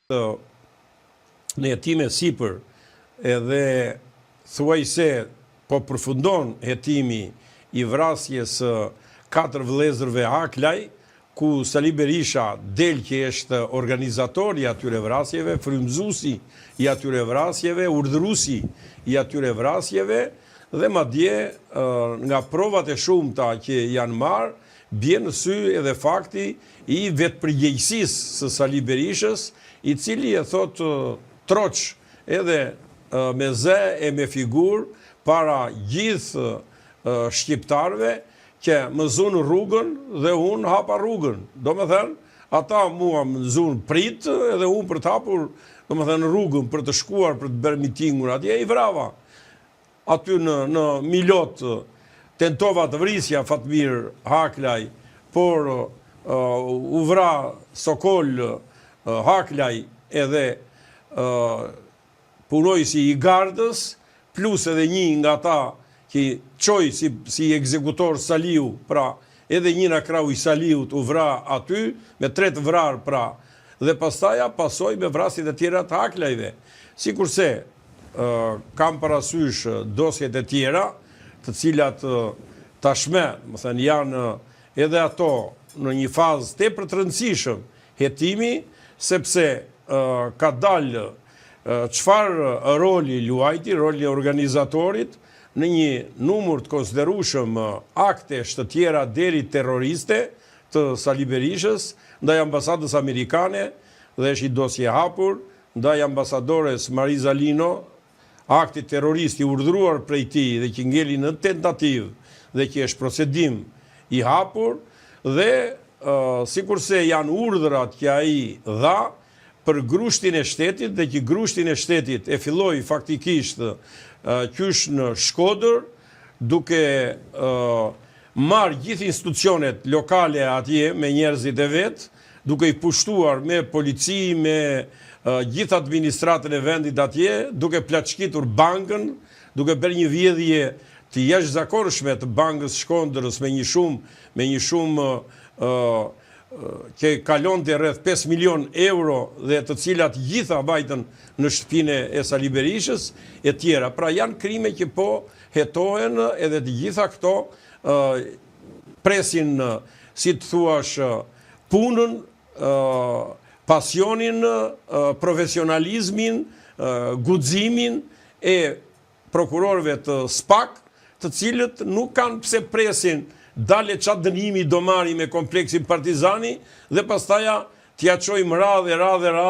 në hetime sipër edhe thuajse po përfundon hetimi i vrasjes 4 vëllezërve Aklaj, ku Sali Berisha del që është organizator i atyre vrasjeve, frymëzuesi i atyre vrasjeve, urdhëruesi i atyre vrasjeve, dhe madje nga provat e shumta që janë marrë, bie në sy edhe fakti i vetëpërgjegjësisë së Sali Berishës, i cili e thot troç edhe me zë e me figurë para gjithë shqiptarëve, që më zunë rrugën dhe unë hapa rrugën. Do me thënë, ata mua më zunë pritë edhe unë për të hapur, do me thënë, rrugën për të shkuar, për të bërë mitingur atje, i vrava. Aty në Milot, tentova të vrisja Fatmir Haklaj, por u vra Sokol Haklaj edhe punojësi i gardës, plus edhe një nga ta që qoj si ekzekutor Saliu, pra edhe njëra krau i Saliut u vra aty, me 3 vrarë pra, dhe pastaja pasoj me vrasit e tjera të Aklajve. Sikurse kam parasysh dosjet e tjera, të cilat tashme, më thënë, janë edhe ato në një fazë tepër të rëndësishëm hetimi, sepse ka dalë çfarë roli luajti, roli organizatorit, në një numër të konsiderueshëm aktesh të tjera deri terroriste të Sali Berishës, ndaj ambasadës amerikane, dhe është i dosje hapur, ndaj ambasadores Mariza Lino, akti terrorist i urdhëruar prej tij dhe që ngeli në tentativë dhe që është procedim i hapur, dhe sikurse janë urdhërat që ai dha për grushtin e shtetit, dhe që grushtin e shtetit e filloi faktikisht qysh në Shkodër, duke marrë gjithë institucionet lokale atje me njerëzit e vetë, duke i pushtuar me polici, me gjithë administratën e vendit atje, duke plaçkitur bankën, duke bërë një vjedhje të jashtëzakonshme të bankës Shkodrës me një shumë që kalonte rreth 5 milion euro dhe të cilat gjitha vajtën në shtëpinë e Sali Berishës e tjera. Pra janë krime që po hetohen edhe të gjitha këto presin, si të thuash, punën, pasionin, profesionalizmin, guximin e prokurorëve të SPAK, të cilët nuk kanë pse presin dale qatë dënimi do marri me kompleksin Partizani dhe pastaja t'ja qojmë radhë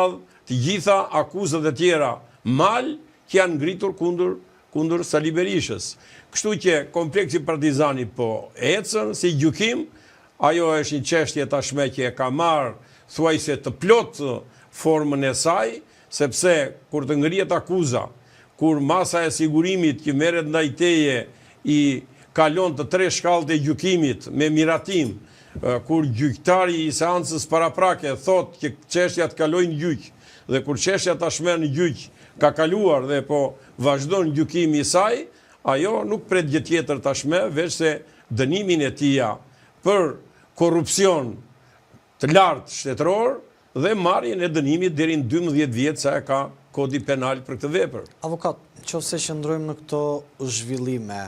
të gjitha akuzat e tjera mal që janë ngritur kundër Sali Berishës. Kështu që kompleksi Partizani po ecën si gjykim, ajo është një çështje tashme që e ka marrë thuajse të plot formën e saj, sepse kur të ngrihet akuza, kur masa e sigurimit që merret ndaj teje i kalon të 3 shkallët e gjykimit me miratim, kur gjyqtari i seancës paraprake thot që çështja të kalojnë në gjyq, dhe kur çështja tashmë në gjyq ka kaluar dhe po vazhdon gjykimi i saj, ajo nuk pret gjë tjetër tashmë veç se dënimin e tij për korrupsion të lartë shtetëror dhe marrjen e dënimit deri në 12 vjet sa e ka kodi penal për këtë vepër. Avokat, nëse qëndrojmë në këto zhvillime,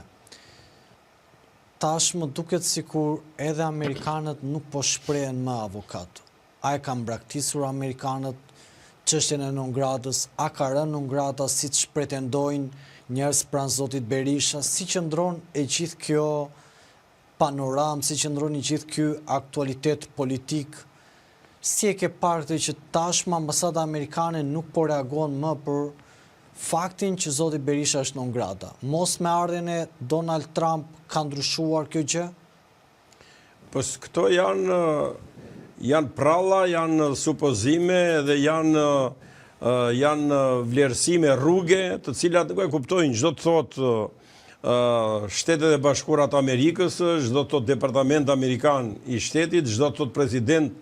tash më duket sikur edhe amerikanët nuk po shprehen më avokat. A e kanë braktisur amerikanët çështjen e non gratës, a ka rënë non grata siç pretendojnë njerëz pranë zotit Berisha, si qëndron e gjithë kjo panoramë, si qëndron i gjithë ky aktualitet politik? Si e ke parë këtë që tashmë ambasada amerikane nuk po reagon më për faktin që zoti Berisha është non grata? Mos me ardhen e Donald Trump ka ndryshuar kjo gjë? Pos këto janë pralla, janë supozime dhe janë vlerësime rruge, të cilat nuk e kuptojnë. Çdo të thotë Shtetet e Bashkuara të Amerikës, çdo të thotë Departamenti Amerikan i Shtetit, çdo të thotë President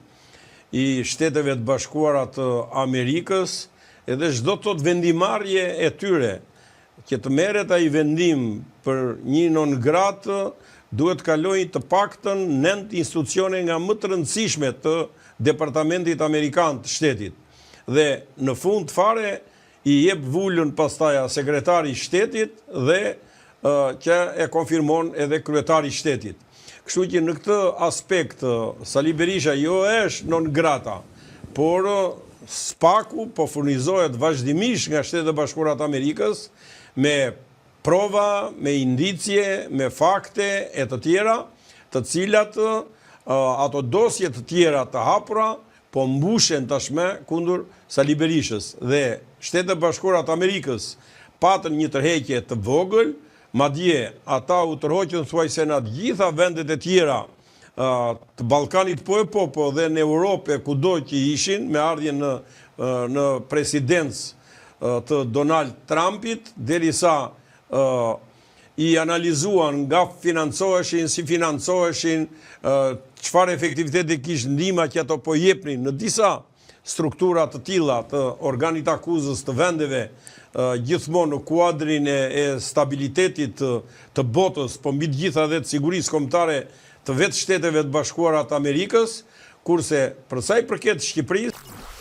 i Shteteve të Bashkuara të Amerikës, edhe çdo të thotë vendimarrje e tyre, që të merret ai vendim për një non gratë, duhet kalojnë të paktën 9 institucione nga më të rëndësishme të Departamentit Amerikan të Shtetit. dhe në fund fare i jep vullën pastaja sekretari i shtetit dhe që e konfirmon edhe kryetari i shtetit. Kështu që në këtë aspekt Sali Berisha jo është non grata, por spaku po furnizohet vazhdimisht nga Shtetet e Bashkuara të Amerikës me prova, me indicje, me fakte e të tjera, të cilat ato dosje të tjera të hapura po mbushen tashme kundër Sali Berishës dhe Shtetet e Bashkuara të Amerikës patën një tërheqje të vogël, madje ata u tërhoqën thuajse në të gjitha vendet e tjera të Ballkanit po dhe në Europë kudo që ishin me ardhjen në presidencë të Donald Trumpit, derisa i analizuan nga financoheshin, si financoheshin, çfarë efektiviteti kishte ndihma që ato po jepnin në disa struktura të tilla të organit akuzës të vendeve, gjithmonë në kuadrin e stabilitetit të botës, po mbi të gjitha dhe të sigurisë kombëtare të vetë Shteteve të Bashkuara të Amerikës, kurse për sa i përket Shqipërisë